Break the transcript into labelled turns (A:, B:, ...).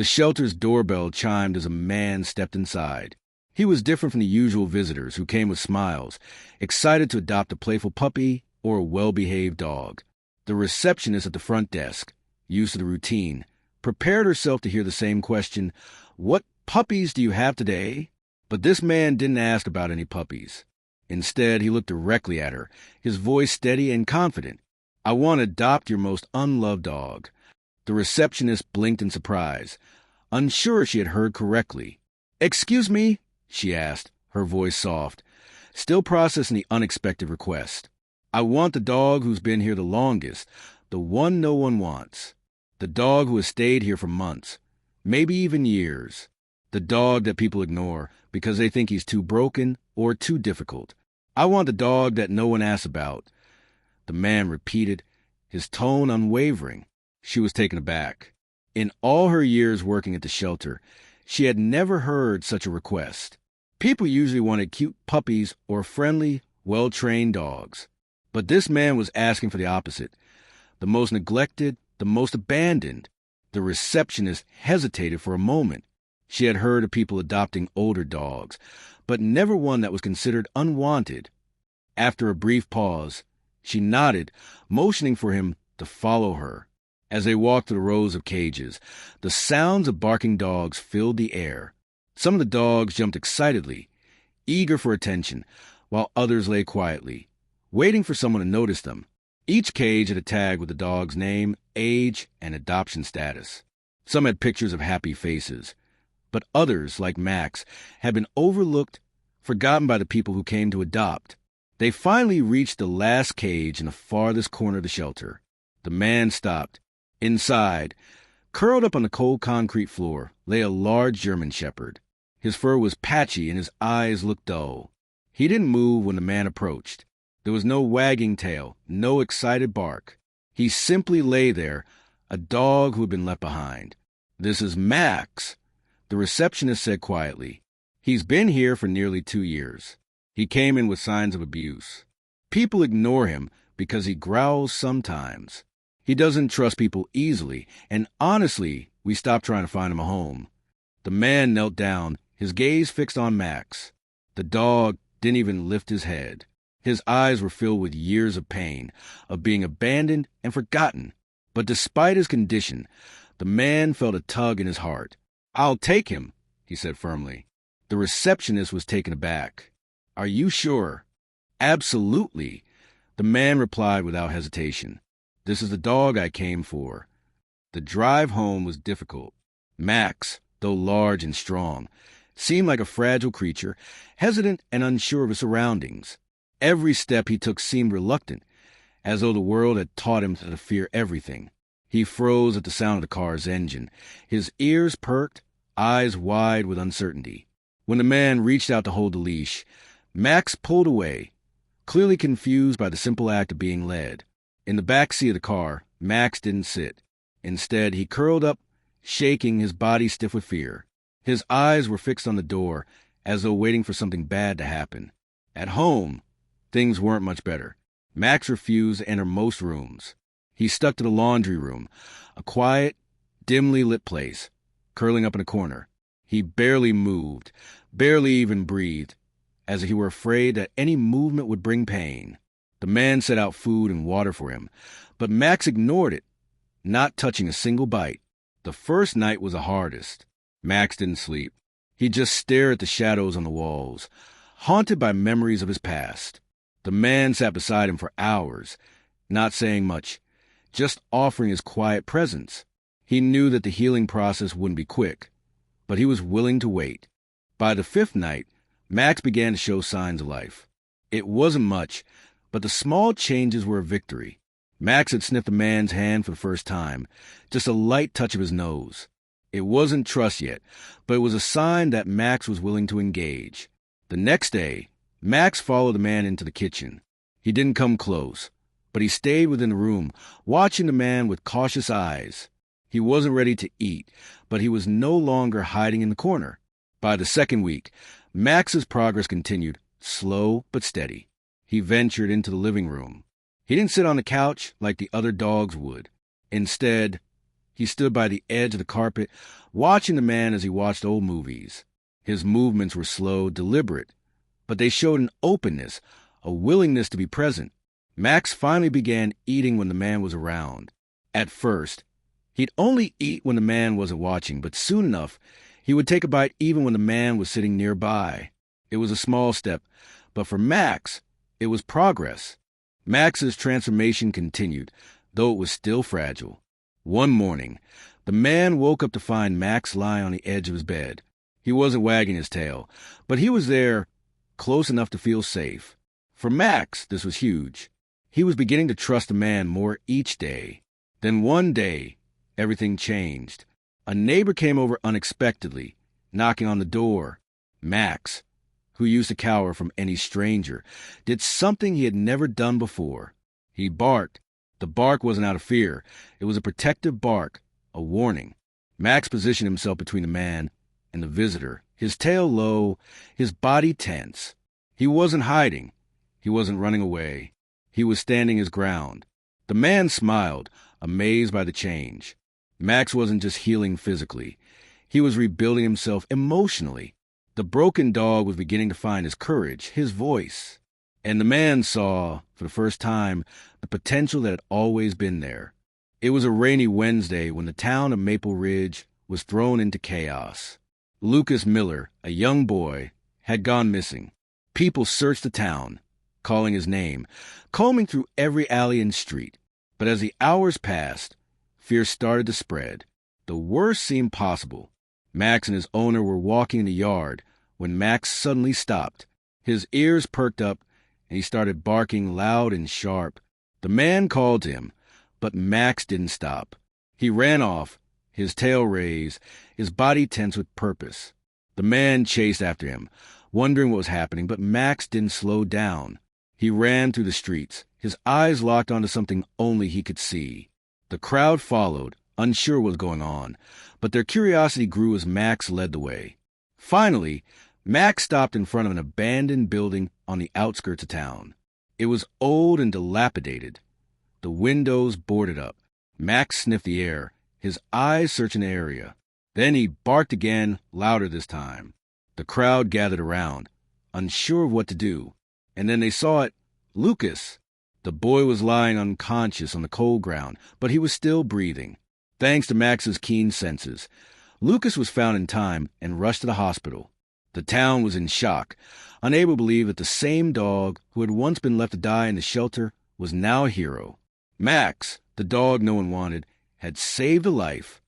A: The shelter's doorbell chimed as a man stepped inside. He was different from the usual visitors who came with smiles, excited to adopt a playful puppy or a well-behaved dog. The receptionist at the front desk, used to the routine, prepared herself to hear the same question, "What puppies do you have today?" But this man didn't ask about any puppies. Instead, he looked directly at her, his voice steady and confident. "I want to adopt your most unloved dog." The receptionist blinked in surprise, unsure she had heard correctly. "Excuse me?" she asked, her voice soft, still processing the unexpected request. "I want the dog who's been here the longest, the one no one wants. The dog who has stayed here for months, maybe even years. The dog that people ignore because they think he's too broken or too difficult. I want the dog that no one asks about." The man repeated, his tone unwavering. She was taken aback. In all her years working at the shelter, she had never heard such a request. People usually wanted cute puppies or friendly, well-trained dogs. But this man was asking for the opposite. The most neglected, the most abandoned. The receptionist hesitated for a moment. She had heard of people adopting older dogs, but never one that was considered unwanted. After a brief pause, she nodded, motioning for him to follow her. As they walked through the rows of cages, the sounds of barking dogs filled the air. Some of the dogs jumped excitedly, eager for attention, while others lay quietly, waiting for someone to notice them. Each cage had a tag with the dog's name, age, and adoption status. Some had pictures of happy faces, but others, like Max, had been overlooked, forgotten by the people who came to adopt. They finally reached the last cage in the farthest corner of the shelter. The man stopped. Inside, curled up on the cold concrete floor, lay a large German shepherd. His fur was patchy and his eyes looked dull. He didn't move when the man approached. There was no wagging tail, no excited bark. He simply lay there, a dog who had been left behind. "This is Max," the receptionist said quietly. "He's been here for nearly 2 years. He came in with signs of abuse. People ignore him because he growls sometimes. He doesn't trust people easily, and honestly, we stopped trying to find him a home." The man knelt down, his gaze fixed on Max. The dog didn't even lift his head. His eyes were filled with years of pain, of being abandoned and forgotten. But despite his condition, the man felt a tug in his heart. "I'll take him," he said firmly. The receptionist was taken aback. "Are you sure?" "Absolutely," the man replied without hesitation. "This is the dog I came for." The drive home was difficult. Max, though large and strong, seemed like a fragile creature, hesitant and unsure of his surroundings. Every step he took seemed reluctant, as though the world had taught him to fear everything. He froze at the sound of the car's engine, his ears perked, eyes wide with uncertainty. When the man reached out to hold the leash, Max pulled away, clearly confused by the simple act of being led. In the back seat of the car, Max didn't sit. Instead, he curled up, shaking, his body stiff with fear. His eyes were fixed on the door, as though waiting for something bad to happen. At home, things weren't much better. Max refused to enter most rooms. He stuck to the laundry room, a quiet, dimly lit place, curling up in a corner. He barely moved, barely even breathed, as if he were afraid that any movement would bring pain. The man set out food and water for him, but Max ignored it, not touching a single bite. The first night was the hardest. Max didn't sleep. He just stared at the shadows on the walls, haunted by memories of his past. The man sat beside him for hours, not saying much, just offering his quiet presence. He knew that the healing process wouldn't be quick, but he was willing to wait. By the 5th night, Max began to show signs of life. It wasn't much, but the small changes were a victory. Max had sniffed the man's hand for the first time, just a light touch of his nose. It wasn't trust yet, but it was a sign that Max was willing to engage. The next day, Max followed the man into the kitchen. He didn't come close, but he stayed within the room, watching the man with cautious eyes. He wasn't ready to eat, but he was no longer hiding in the corner. By the 2nd week, Max's progress continued, slow but steady. He ventured into the living room. He didn't sit on the couch like the other dogs would. Instead, he He stood by the edge of the carpet, watching the man as he watched old movies. His movements were slow, deliberate, but they showed an openness, a willingness to be present. Max finally began eating when the man was around. At first, he'd only eat when the man wasn't watching, but soon enough, he would take a bite even when the man was sitting nearby. It was a small step, but for Max, it was progress. Max's transformation continued, though it was still fragile. One morning, the man woke up to find Max lying on the edge of his bed. He wasn't wagging his tail, but he was there, close enough to feel safe. For Max, this was huge. He was beginning to trust the man more each day. Then one day, everything changed. A neighbor came over unexpectedly, knocking on the door. Max, who used to cower from any stranger, did something he had never done before. He barked. The bark wasn't out of fear. It was a protective bark, a warning. Max positioned himself between the man and the visitor, his tail low, his body tense. He wasn't hiding. He wasn't running away. He was standing his ground. The man smiled, amazed by the change. Max wasn't just healing physically. He was rebuilding himself emotionally. The broken dog was beginning to find his courage, his voice. And the man saw, for the first time, the potential that had always been there. It was a rainy Wednesday when the town of Maple Ridge was thrown into chaos. Lucas Miller, a young boy, had gone missing. People searched the town, calling his name, combing through every alley and street. But as the hours passed, fear started to spread. The worst seemed possible. Max and his owner were walking in the yard when Max suddenly stopped. His ears perked up, and he started barking loud and sharp. The man called to him, but Max didn't stop. He ran off, his tail raised, his body tense with purpose. The man chased after him, wondering what was happening, but Max didn't slow down. He ran through the streets, his eyes locked onto something only he could see. The crowd followed, unsure what was going on, but their curiosity grew as Max led the way. Finally, Max stopped in front of an abandoned building on the outskirts of town. It was old and dilapidated, the windows boarded up. Max sniffed the air, his eyes searching the area. Then he barked again, louder this time. The crowd gathered around, unsure of what to do. And then they saw it, Lucas. The boy was lying unconscious on the cold ground, but he was still breathing. Thanks to Max's keen senses, Lucas was found in time and rushed to the hospital. The town was in shock, unable to believe that the same dog who had once been left to die in the shelter was now a hero. Max, the dog no one wanted, had saved a life,